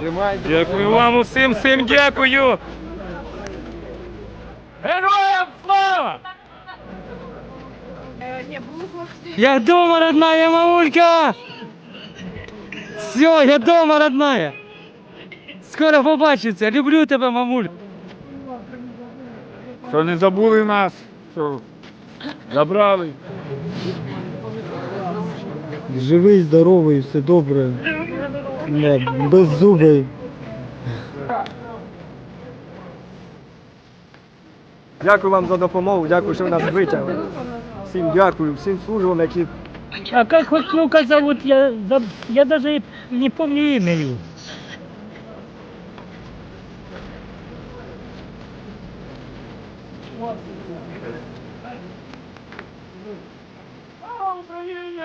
Тримайте. Дякую вам усім, всім дякую. Героям слава! Я дома, родная мамулька! Все, я дома, родная! Скоро побачиться, люблю тебе, мамуль! Що не забули нас, що забрали. Живий, здоровий, все добре. Беззубий. Дякую вам за допомогу, дякую, що ви нас витягли. Всім дякую, всім службам, які... А как хоть внука зовут, я даже не помню имя его. Слава Україні!